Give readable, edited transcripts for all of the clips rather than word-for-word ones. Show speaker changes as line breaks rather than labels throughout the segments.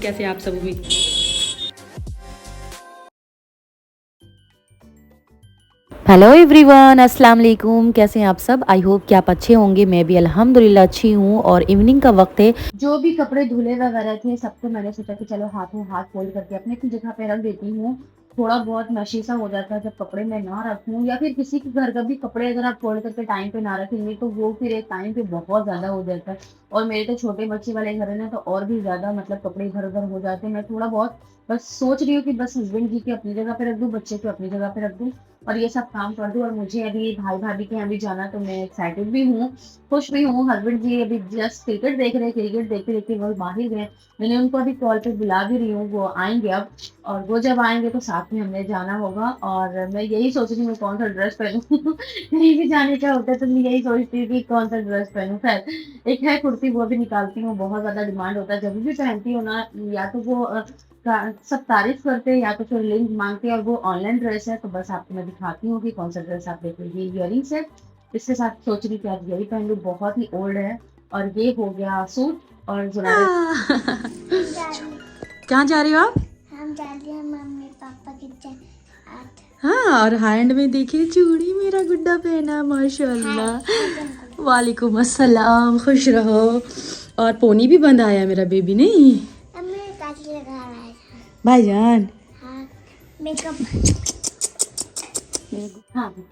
कैसे आप सब उम्मीद। हेलो एवरीवन, अस्सलाम वालेकुम। कैसे हैं आप सब? आई होप कि आप अच्छे होंगे। मैं भी अल्हम्दुलिल्लाह अच्छी हूँ और इवनिंग का वक्त है। जो भी कपड़े धुले वगैरह थे सबको मैंने सोचा कि चलो हाथों हाथ फोल्ड करके अपनी अपनी जगह पे रख देती हूँ। थोड़ा बहुत मशी सा हो जाता है जब कपड़े मैं ना रखूँ, या फिर किसी के घर का भी कपड़े अगर आप फोल्ड करके टाइम पे ना रखेंगे तो वो फिर एक टाइम पे बहुत ज्यादा हो जाता है। और मेरे तो छोटे बच्चे वाले घर है ना, तो और भी ज्यादा मतलब कपड़े इधर उधर हो जाते हैं। मैं थोड़ा बहुत बस सोच रही हूँ कि बस हस्बैंड जी के अपनी जगह पे रख दूँ, बच्चे को अपनी जगह पे रख दूँ और ये सब काम कर दूँ। और मुझे अभी भाई भाभी के यहाँ भी जाना, तो मैं एक्साइटेड भी हूँ, खुश भी हूँ। हस्बैंड जी अभी जस्ट क्रिकेट देख रहे हैं, क्रिकेट देखते देखते वो बाहर गए। मैंने उनको अभी कॉल पे बुला भी रही हूँ, वो आएंगे अब। और वो जब आएंगे तो साथ में हमने जाना होगा। और मैं यही सोच रही हूँ कौन सा ड्रेस पहनूं। कहीं भी जाने का होता है तो मैं यही सोचती हूँ कि कौन सा ड्रेस पहनूं। खैर, एक है कुर्ती, वो भी निकालती हूँ। बहुत ज्यादा डिमांड होता है जब भी पहनती हूँ ना, या तो वो सब तारीफ करते हैं या तो फिर लिंक मांगते हैं। और वो ऑनलाइन ड्रेस है, तो बस आपको मैं दिखाती हूँ कि कौन सा ड्रेस आप देखो। ये इयरिंग्स है, इसके साथ सोच रही थी आज यही पहन लूँ, बहुत ही ओल्ड है। और ये हो गया सूट और जुनारे। कहाँ जा रही हो आप?
हम जा रहे हैं मम्मी पापा के साथ।
हाँ, और हैंड में देखिए चूड़ी मेरा गुड्डा पहना, माशाल्लाह। वालेकुम अस्सलाम, खुश रहो। और पोनी भी बंधाया मेरा बेबी नहीं।
मम्मी काजल लगा रहा है।
भाईजान।
हाँ, मेकअप।
हाँ, भी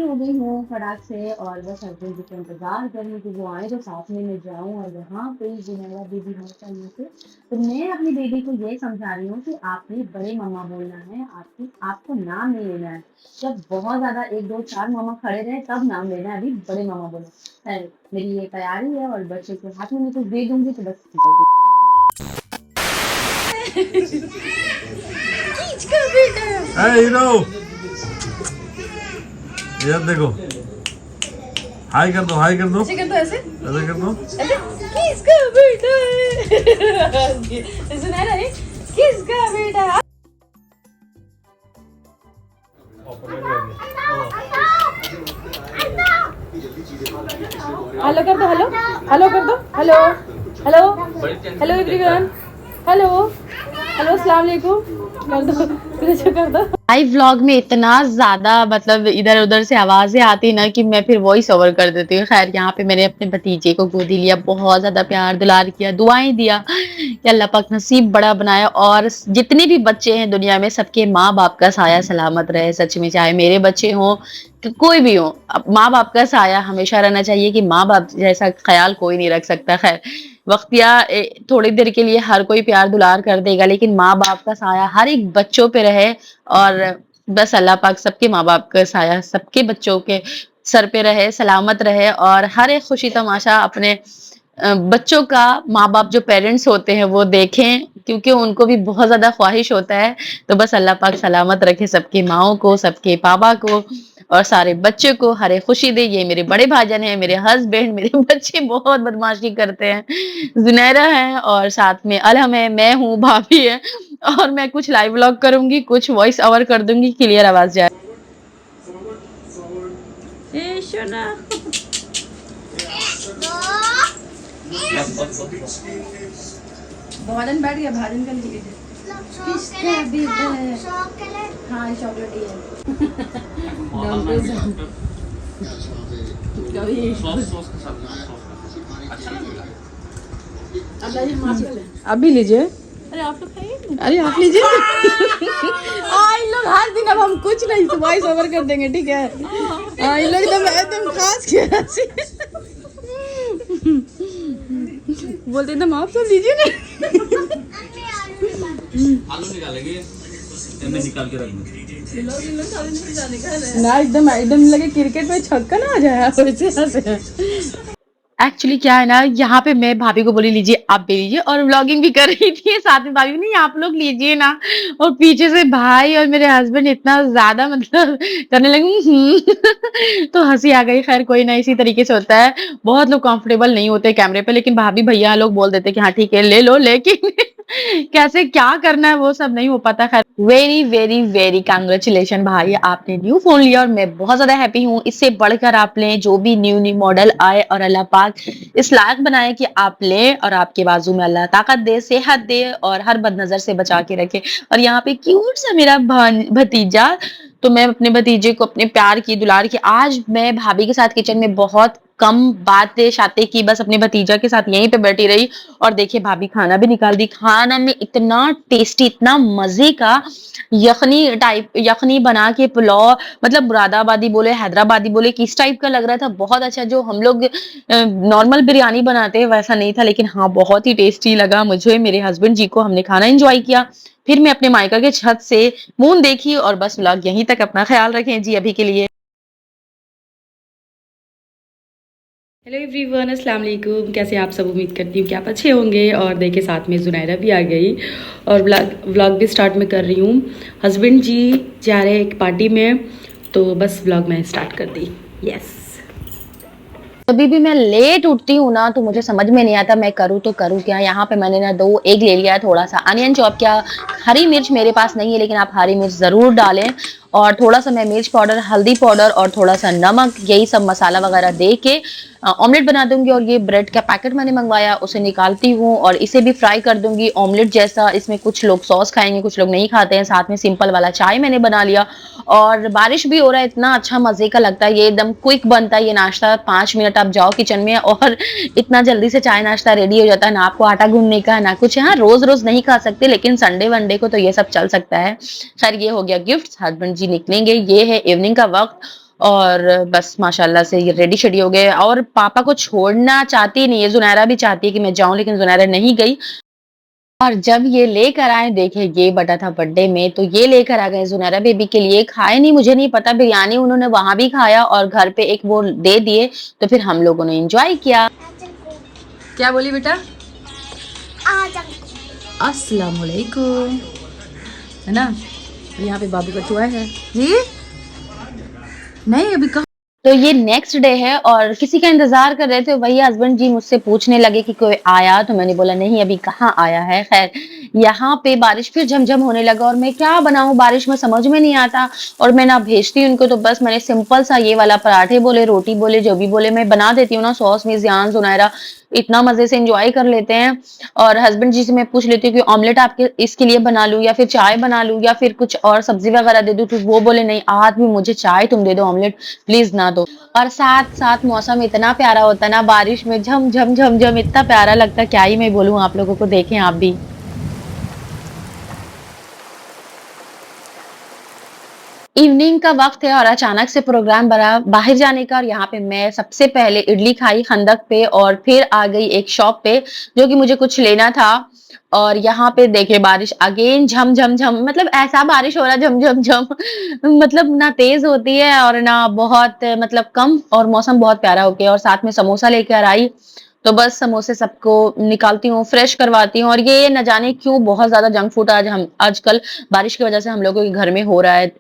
हो गई हूँ फटाक से। और बस हस्बैंड जी का इंतजार कर रही हूँ कि वो आए तो साथ में मैं जाऊँ। और यहाँ पे जुनैरा दीदी है चाहिए से, तो मैं अपनी बेबी को ये समझा रही हूँ कि आपने बड़े मम्मा बोलना है, आपको नाम नहीं लेना है। जब बहुत ज्यादा एक दो चार मामा खड़े रहे तब नाम लेना है, अभी बड़े मामा बोलो। है, मेरी ये तैयारी है। और बच्चे को हाथ में मैं कुछ दे दूंगी तो बस खींच कर बेटा।
हीरो, यार देखो, हाय कर दो, हाय कर दो,
ऐसे कर दो, ऐसे
ऐसे कर दो।
ऐसे किसका बेटा है? सुना ना, किसका बेटा है? हेलो कर दो, हेलो हेलो कर दो, hello hello hello everyone, hello hello अस्सलाम वालेकुम कर दो, कर दो। लाइव व्लॉग में इतना ज्यादा मतलब इधर उधर से आवाजें आती ना कि मैं फिर वॉइस ओवर कर देती हूँ। खैर, यहाँ पे मैंने अपने भतीजे को गोदी लिया, बहुत ज्यादा प्यार दुलार किया, दुआएं दिया कि अल्लाह पाक नसीब बड़ा बनाया। और जितने भी बच्चे हैं दुनिया में, सबके माँ बाप का साया सलामत रहे। सच में, चाहे मेरे बच्चे हों कि कोई भी हो, माँ बाप का साया हमेशा रहना चाहिए कि माँ बाप जैसा ख्याल कोई नहीं रख सकता। खैर, वक्तिया थोड़ी देर के लिए हर कोई प्यार दुलार कर देगा, लेकिन माँ बाप का साया हर एक बच्चों पे रहे। और बस अल्लाह पाक सबके माँ बाप का साया सबके बच्चों के सर पे रहे, सलामत रहे। और हर एक खुशी तमाशा अपने बच्चों का माँ बाप जो पेरेंट्स होते हैं वो देखें, क्योंकि उनको भी बहुत ज्यादा ख्वाहिश होता है। तो बस अल्लाह पाक सलामत रखे सबकी माओ को, सबके पापा को और सारे बच्चे को, हरे खुशी दे। ये मेरे बड़े भाईजान हैं, मेरे हस्बैंड, मेरे बच्चे बहुत बदमाशी करते हैं। जुनैरा है और साथ में अलहम है, मैं हूँ, भाभी है। और मैं कुछ लाइव व्लॉग करूंगी, कुछ वॉइस ओवर कर दूंगी, क्लियर आवाज जाए। ए शोना, भाजन बैठ गया, भाजन का लीजिए। किसका भी है? हाँ, चॉकलेट ही है। अभी लीजिए। अरे आप लोग खाइए, अरे आप लीजिए। इन लोग हर दिन, अब हम कुछ नहीं वॉइस ओवर कर देंगे, ठीक है? इन लोग एकदम एकदम खास किया बोलते एकदम आप सब लीजिए ना।
आलू निकालेंगे, निकाल के रखेंगे
ना, एकदम एकदम लगे क्रिकेट में छक्का ना आ जाए। एक्चुअली क्या है ना, यहाँ पे मैं भाभी को बोली लीजिए आप भी लीजिए, और व्लॉगिंग भी कर रही थी साथ में। भाभी नहीं, आप लोग लीजिए ना। और पीछे से भाई और मेरे हस्बैंड इतना ज्यादा मतलब करने लगे तो हंसी आ गई। खैर कोई ना, इसी तरीके से होता है। बहुत लोग कंफर्टेबल नहीं होते कैमरे पे, लेकिन भाभी भैया लोग बोल देते कि हाँ ठीक है ले लो, लेकिन कैसे क्या करना है वो सब नहीं हो पाता। खैर, वेरी वेरी वेरी कांग्रेचुलेशन भाई, आपने न्यू फोन लिया और मैं बहुत ज्यादा हैप्पी हूँ। इससे बढ़कर आप लें, जो भी न्यू न्यू मॉडल आए और अल्लाह पाक इस लायक बनाए कि आप लें और आपके बाजू में अल्लाह ताकत दे, सेहत दे और हर बदनजर से बचा के रखे। और यहाँ पे क्यूट सा मेरा भतीजा, तो मैं अपने भतीजे को अपने प्यार की दुलार की, आज मैं भाभी के साथ किचन में बहुत कम बातें शाते की, बस अपने भतीजा के साथ यहीं पे बैठी रही। और देखिए भाभी खाना भी निकाल दी। खाना में इतना टेस्टी, इतना मजे का यखनी टाइप यखनी बना के पुलाव, मतलब मुरादाबादी बोले हैदराबादी बोले किस टाइप का लग रहा था, बहुत अच्छा। जो हम लोग नॉर्मल बिरयानी बनाते हैं वैसा नहीं था, लेकिन हाँ बहुत ही टेस्टी लगा मुझे, मेरे हस्बैंड जी को। हमने खाना एंजॉय किया। फिर मैं अपने मायका के छत से मून देखी और बस व्लॉग यहीं तक। अपना ख्याल रखें जी अभी के लिए। हेलो एवरीवन, अस्सलाम वालेकुम। कैसे आप सब? उम्मीद करती हूँ कि आप अच्छे होंगे। और देखिए साथ में जुनैरा भी आ गई और व्लॉग भी स्टार्ट में कर रही हूँ। हस्बैंड जी जा रहे हैं एक पार्टी में, तो बस व्लॉग मैं स्टार्ट कर दी। यस, कभी भी मैं लेट उठती हूँ ना, तो मुझे समझ में नहीं आता मैं करूँ तो करूँ क्या। यहाँ पे मैंने ना 2 एग ले लिया है, थोड़ा सा अनियन चॉप किया। हरी मिर्च मेरे पास नहीं है, लेकिन आप हरी मिर्च जरूर डालें। और थोड़ा सा मैं मिर्च पाउडर, हल्दी पाउडर और थोड़ा सा नमक, यही सब मसाला वगैरह दे के ऑमलेट बना दूंगी। और ये ब्रेड का पैकेट मैंने मंगवाया, उसे निकालती हूँ और इसे भी फ्राई कर दूंगी ऑमलेट जैसा। इसमें कुछ लोग सॉस खाएंगे, कुछ लोग नहीं खाते हैं। साथ में सिंपल वाला चाय मैंने बना लिया। और बारिश भी हो रहा है, इतना अच्छा मजे का लगता है। ये एकदम क्विक बनता है ये नाश्ता। 5 मिनट आप जाओ किचन में और इतना जल्दी से चाय नाश्ता रेडी हो जाता है। ना आपको आटा गूंदने का ना कुछ। हाँ, रोज रोज नहीं खा सकते, लेकिन संडे वनडे को तो ये सब चल सकता है। खैर, ये हो गया गिफ्ट। हस्बैंड जी निकलेंगे, ये है इवनिंग का वक्त। और बस माशाल्लाह से ये रेडी शेडी हो गए। और पापा को छोड़ना चाहती नहीं है, जुनैरा भी चाहती है कि मैं जाऊं, लेकिन जुनैरा नहीं गई। और जब ये लेकर आए, देखिए ये बटा था बर्थडे में, तो ये लेकर आ गए जुनैरा बेबी के लिए। खाए नहीं, मुझे नहीं पता, बिरयानी उन्होंने वहां भी खाया और घर पे एक वो दे दिए। तो फिर हम लोगों ने एंजॉय किया। क्या बोली बेटा? अस्सलाम वालेकुम, है ना। यहाँ पे बाबू का चुहा है जी। नहीं अभी कहाँ। तो ये नेक्स्ट डे है और किसी का इंतजार कर रहे थे। वही हस्बैंड जी मुझसे पूछने लगे कि कोई आया, तो मैंने बोला नहीं अभी कहाँ आया है। खैर, यहाँ पे बारिश फिर झमझम होने लगा और मैं क्या बनाऊं बारिश में समझ में नहीं आता। और मैं ना भेजती उनको, तो बस मैंने सिंपल सा ये वाला पराठे बोले, रोटी बोले, जो भी बोले मैं बना देती हूँ ना। सॉस में जियान जुनैरा इतना मजे से एंजॉय कर लेते हैं। और हस्बैंड जी से मैं पूछ लेती हूँ कि ऑमलेट आपके इसके लिए बना लूं या फिर चाय बना लूं या फिर कुछ और सब्जी वगैरह दे दूं, तो वो बोले नहीं आज भी मुझे चाय तुम दे दो, ऑमलेट प्लीज ना दो। और साथ साथ मौसम इतना प्यारा होता है ना, बारिश में झम झम झम झम इतना प्यारा लगता है, क्या ही मैं बोलूं आप लोगों को। देखें आप भी। इवनिंग का वक्त है और अचानक से प्रोग्राम बना बाहर जाने का। और यहाँ पे मैं सबसे पहले इडली खाई खंदक पे और फिर आ गई एक शॉप पे, जो कि मुझे कुछ लेना था। और यहाँ पे देखिए बारिश अगेन झम झम झम, मतलब ऐसा बारिश हो रहा है झम झम झम मतलब ना तेज होती है और ना बहुत मतलब कम, और मौसम बहुत प्यारा हो गया। और साथ में समोसा लेकर आई, तो बस समोसे सबको निकालती हूँ, फ्रेश करवाती हूँ। और ये न जाने क्यों बहुत ज्यादा जंक फूड आज हम आजकल बारिश की वजह से हम लोगों के घर में हो रहा है।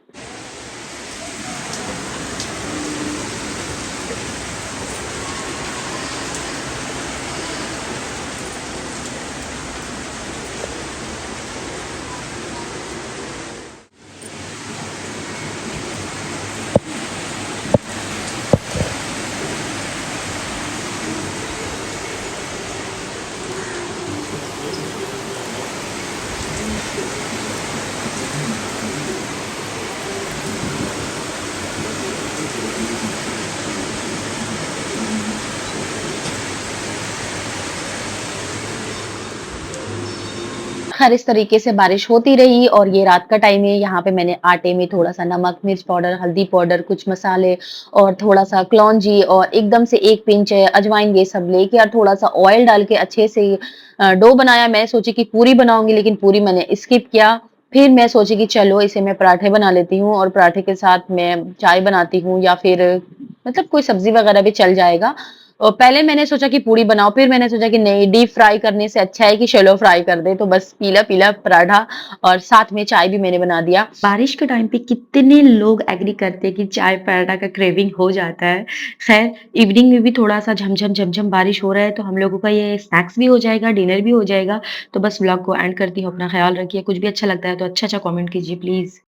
खैर, इस तरीके से बारिश होती रही और ये रात का टाइम है। यहाँ पे मैंने आटे में थोड़ा सा नमक, मिर्च पाउडर, हल्दी पाउडर, कुछ मसाले और थोड़ा सा कलौंजी और एकदम से 1 पिंच अजवाइन, ये सब लेके और थोड़ा सा ऑयल डाल के अच्छे से डो बनाया। मैं सोची कि पूरी बनाऊंगी, लेकिन पूरी मैंने स्किप किया। फिर मैं सोची कि चलो इसे मैं पराठे बना लेती हूँ और पराठे के साथ मैं चाय बनाती हूँ या फिर मतलब कोई सब्जी वगैरह भी चल जाएगा। और पहले मैंने सोचा कि पूड़ी बनाओ, फिर मैंने सोचा कि नहीं, डीप फ्राई करने से अच्छा है कि शैलो फ्राई कर दे, तो बस पीला पीला पराठा और साथ में चाय भी मैंने बना दिया। बारिश के टाइम पे कितने लोग एग्री करते हैं कि चाय पराठा का क्रेविंग हो जाता है। खैर इवनिंग में भी थोड़ा सा झमझम झमझम बारिश हो रहा है, तो हम लोगों का ये स्नैक्स भी हो जाएगा, डिनर भी हो जाएगा। तो बस व्लॉग को एंड करती हूँ। अपना ख्याल रखिए, कुछ भी अच्छा लगता है तो अच्छा अच्छा कमेंट कीजिए प्लीज।